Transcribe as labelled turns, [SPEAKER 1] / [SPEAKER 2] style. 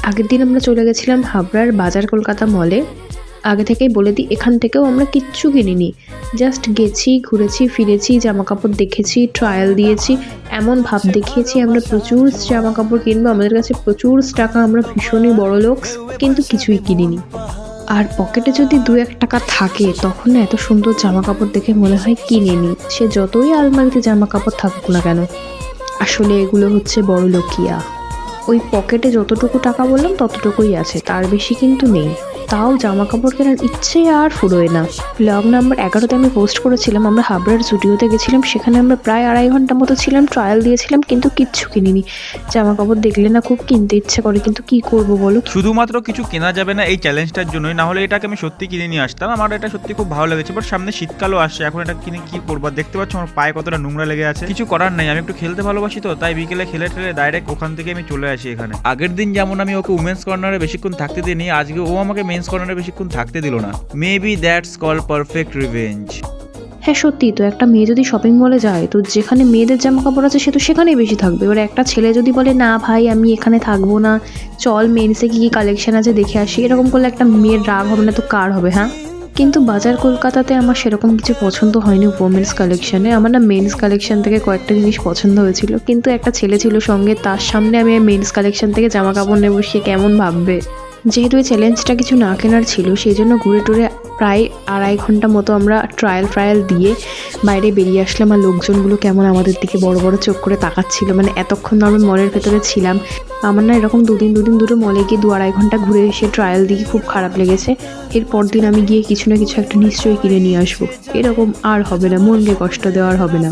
[SPEAKER 1] আগের দিন আমরা চলে গেছিলাম হাবড়ার বাজার কলকাতা মলে। আগে থেকেই বলে দিই, এখান থেকেও আমরা কিচ্ছু কিনিনি, জাস্ট গেছি, ঘুরেছি, ফিরেছি, জামা কাপড় দেখেছি, ট্রায়াল দিয়েছি, এমন ভাব দেখিয়েছি আমরা প্রচুর জামা কাপড় কিনবো, আমাদের কাছে প্রচুর টাকা, আমরা ভীষণই বড় লোক, কিন্তু কিছুই কিনিনি। আর পকেটে যদি 2-1 টাকা থাকে তখন না এত সুন্দর জামা কাপড় দেখে মনে হয় কিনে নিই, সে যতই আলমারিতে জামা কাপড় থাকুক না কেন। আসলে এগুলো হচ্ছে বড় লোকিয়া। ওই পকেটে যতটুকু টাকা বললাম ততটুকুই আছে, তার বেশি কিন্তু নেই। তাও জামা কাপড় কেনার ইচ্ছে আর ফুরোয় না। ব্লগ নাম্বার 11-তে আমি পোস্ট করেছিলাম আমরা হাবড়ার জুডিওতে গেছিলাম, সেখানে আমরা প্রায় 2.5 ঘন্টা মতো ছিলাম, ট্রায়াল দিয়েছিলাম, কিন্তু কিচ্ছু কিনিনি। জামা কাপড় দেখলে না খুব কিনতে ইচ্ছে করে, কিন্তু কি করব বলো।
[SPEAKER 2] শুধুমাত্র কিছু কেনা যাবে না এই চ্যালেঞ্জটার জন্যই, না হলে এটাকে আমি সত্যি কিনে নিয়ে আসতাম। আমার এটা সত্যি খুব ভালো লেগেছে, বাট সামনে শীতকালও আসছে, এখন এটা কিনে কি করবো। দেখতে পাচ্ছ আমার পায়ে কতটা নোংরা লেগে আছে। কিছু করার নাই, আমি একটু খেলতে ভালোবাসি তো, তাই বিকেলে খেলে ঠেলে ডাইরেক্ট ওখান থেকে আমি চলে আসি এখানে। আগের দিন যেমন আমি ওকে উমেন্স কর্নারে বেশিক্ষণ থাকতে দিইনি, আজকে ও আমাকে মেন্স কর্নারে বেশিক্ষণ থাকতে দিল না। Maybe that's call perfect revenge.
[SPEAKER 1] হ্যাঁ সত্যি তো, একটা মেয়ে যদি শপিং মলে যায় তো যেখানে মেয়েদের জামা কাপড় আছে সে তো সেখানেই বেশি থাকবে। এবার একটা ছেলে যদি বলে না ভাই আমি এখানে থাকবো না, চল মেন্সে কি কি কালেকশন আছে দেখে আসি, এরকম করলে একটা মেয়ের রাগ হবে না তো কার হবে? হ্যাঁ, কিন্তু বাজার কলকাতাতে আমার সেরকম কিছু পছন্দ হয়নি ওমেন্স কালেকশনে। আমার না মেন্স কালেকশন থেকে কয়েকটা জিনিস পছন্দ হয়েছিল, কিন্তু একটা ছেলে ছিল সঙ্গে, তার সামনে আমি মেন্স কালেকশন থেকে জামা কাপড় নেবো, সে কেমন ভাববে। যেহেতু এই চ্যালেঞ্জটা কিছু না কেনার ছিল, সেই জন্য ঘুরে টুরে প্রায় 2.5 ঘন্টা মতো আমরা ট্রায়াল দিয়ে বাইরে বেরিয়ে আসলাম। আর লোকজনগুলো কেমন আমাদের দিকে বড় বড় চোখ করে তাকাচ্ছিল, মানে এতক্ষণ আমরা মলের ভেতরে ছিলাম। আমার না এরকম দুদিন দুটো মলে গিয়ে 2-2.5 ঘন্টা ঘুরে এসে ট্রায়াল দিয়ে খুব খারাপ লেগেছে। এরপর দিন আমি গিয়ে কিছু না কিছু একটা নিশ্চয়ই কিনে নিয়ে আসবো, এরকম আর হবে না, মনকে কষ্ট দেওয়ার হবে না।